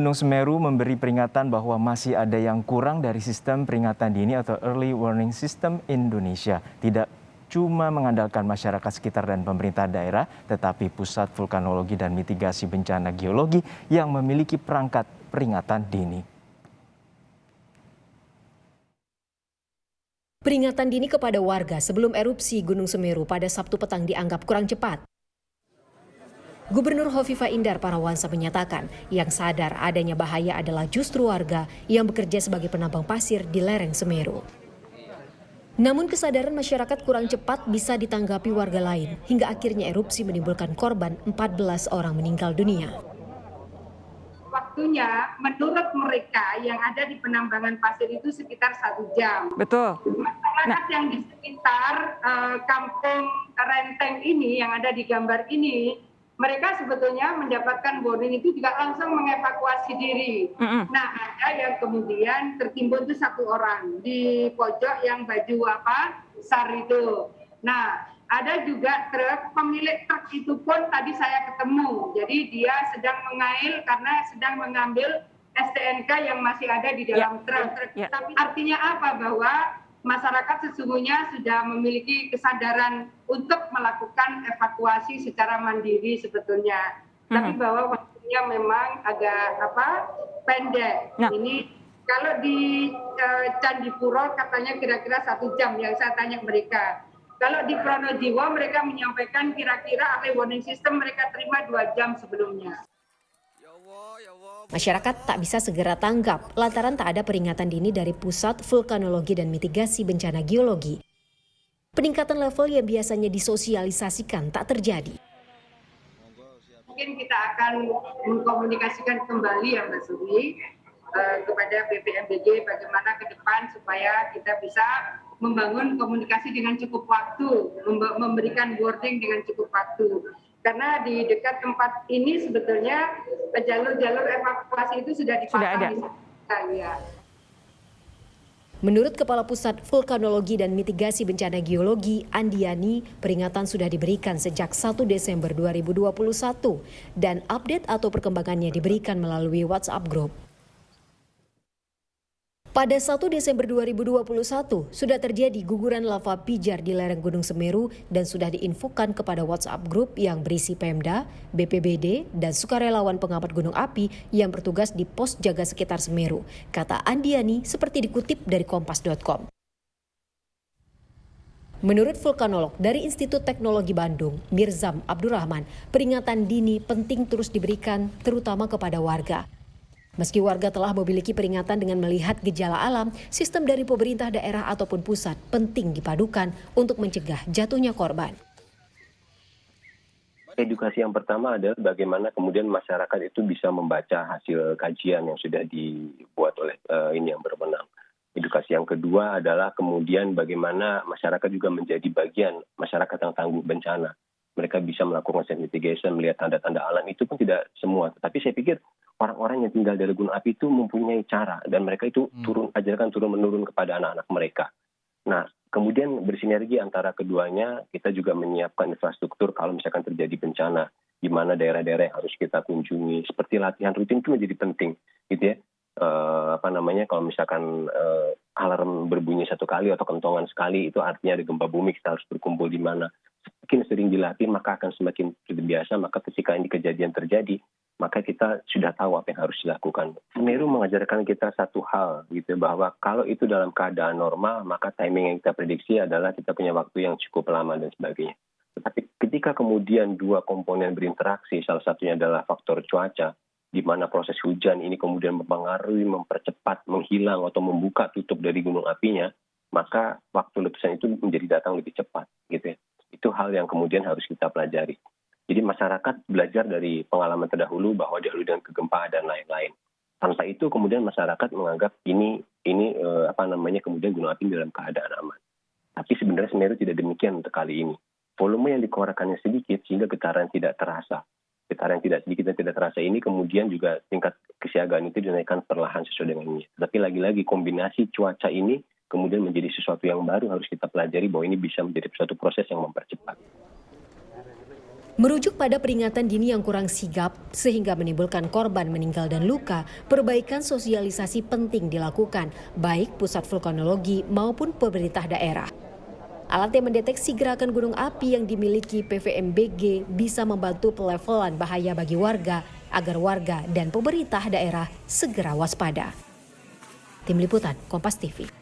Gunung Semeru memberi peringatan bahwa masih ada yang kurang dari sistem peringatan dini atau Early Warning System Indonesia. Tidak cuma mengandalkan masyarakat sekitar dan pemerintah daerah, tetapi Pusat Vulkanologi dan Mitigasi Bencana Geologi yang memiliki perangkat peringatan dini. Peringatan dini kepada warga sebelum erupsi Gunung Semeru pada Sabtu petang dianggap kurang cepat. Gubernur Hovifah Indar Parawansa menyatakan yang sadar adanya bahaya adalah justru warga yang bekerja sebagai penambang pasir di lereng Semeru. Namun kesadaran masyarakat kurang cepat bisa ditanggapi warga lain hingga akhirnya erupsi menimbulkan korban 14 orang meninggal dunia. Waktunya menurut mereka yang ada di penambangan pasir itu sekitar 1 jam. Betul. Masyarakat yang di sekitar kampung Renteng ini yang ada di gambar ini, mereka sebetulnya mendapatkan warning itu juga langsung mengevakuasi diri. Nah, ada yang kemudian tertimbun itu 1 orang di pojok yang baju SAR itu. Nah, ada juga truk, pemilik truk itu pun tadi saya ketemu. Jadi dia sedang mengail karena sedang mengambil STNK yang masih ada di dalam truk. Tapi artinya apa? Bahwa masyarakat sesungguhnya sudah memiliki kesadaran untuk melakukan evakuasi secara mandiri sebetulnya. Tapi bahwa waktunya memang agak pendek. Ini kalau di Candipuro katanya kira-kira 1 jam yang saya tanya mereka. Kalau di Pronojiwo mereka menyampaikan kira-kira early warning system mereka terima 2 jam sebelumnya. Masyarakat tak bisa segera tanggap lantaran tak ada peringatan dini dari Pusat Vulkanologi dan Mitigasi Bencana Geologi. Peningkatan level yang biasanya disosialisasikan tak terjadi. Mungkin kita akan mengkomunikasikan kembali ya Mbak Suri kepada BPMBG bagaimana ke depan supaya kita bisa membangun komunikasi dengan cukup waktu, memberikan warning dengan cukup waktu. Karena di dekat tempat ini sebetulnya jalur-jalur evakuasi itu sudah dipasang. Menurut Kepala Pusat Vulkanologi dan Mitigasi Bencana Geologi, Andiani, peringatan sudah diberikan sejak 1 Desember 2021 dan update atau perkembangannya diberikan melalui WhatsApp Group. Pada 1 Desember 2021, sudah terjadi guguran lava pijar di lereng Gunung Semeru dan sudah diinfokan kepada WhatsApp Group yang berisi Pemda, BPBD, dan sukarelawan pengamat gunung api yang bertugas di pos jaga sekitar Semeru, kata Andiani seperti dikutip dari kompas.com. Menurut vulkanolog dari Institut Teknologi Bandung, Mirzam Abdurrahman, peringatan dini penting terus diberikan terutama kepada warga. Meski warga telah memiliki peringatan dengan melihat gejala alam, sistem dari pemerintah daerah ataupun pusat penting dipadukan untuk mencegah jatuhnya korban. Edukasi yang pertama adalah bagaimana kemudian masyarakat itu bisa membaca hasil kajian yang sudah dibuat oleh ini yang berwenang. Edukasi yang kedua adalah kemudian bagaimana masyarakat juga menjadi bagian masyarakat yang tangguh bencana. Mereka bisa melakukan self mitigation, melihat tanda-tanda alam itu pun tidak semua. Tapi saya pikir orang-orang yang tinggal dari gunung api itu mempunyai cara dan mereka itu ajarkan turun-menurun kepada anak-anak mereka. Nah, kemudian bersinergi antara keduanya, kita juga menyiapkan infrastruktur kalau misalkan terjadi bencana, di mana daerah-daerah yang harus kita kunjungi. Seperti latihan rutin itu menjadi penting, gitu ya. Kalau misalkan alarm berbunyi 1 kali atau kentongan sekali, itu artinya ada gempa bumi, kita harus berkumpul di mana. Semakin sering dilatih, maka akan semakin terbiasa, maka ketika ini kejadian terjadi, maka kita sudah tahu apa yang harus dilakukan. Semeru mengajarkan kita satu hal, gitu, bahwa kalau itu dalam keadaan normal, maka timing yang kita prediksi adalah kita punya waktu yang cukup lama dan sebagainya. Tetapi ketika kemudian 2 komponen berinteraksi, salah satunya adalah faktor cuaca, di mana proses hujan ini kemudian mempengaruhi, mempercepat, menghilang atau membuka tutup dari gunung apinya, maka waktu letusan itu menjadi datang lebih cepat, gitu ya. Itu hal yang kemudian harus kita pelajari. Jadi masyarakat belajar dari pengalaman terdahulu bahwa dahulu dengan kegempaan dan lain-lain. Tanpa itu kemudian masyarakat menganggap ini kemudian gunung api dalam keadaan aman. Tapi sebenarnya Semeru tidak demikian untuk kali ini. Volume yang dikeluarkannya sedikit sehingga getaran tidak terasa. Getaran tidak sedikit dan tidak terasa ini kemudian juga tingkat kesiagaan itu dinaikkan perlahan sesuai dengan ini. Tapi lagi-lagi kombinasi cuaca ini kemudian menjadi sesuatu yang baru harus kita pelajari bahwa ini bisa menjadi suatu proses yang mempercepat. Merujuk pada peringatan dini yang kurang sigap sehingga menimbulkan korban meninggal dan luka, perbaikan sosialisasi penting dilakukan, baik pusat vulkanologi maupun pemerintah daerah. Alat yang mendeteksi gerakan gunung api yang dimiliki PVMBG bisa membantu pelevelan bahaya bagi warga agar warga dan pemerintah daerah segera waspada. Tim Liputan, Kompas TV.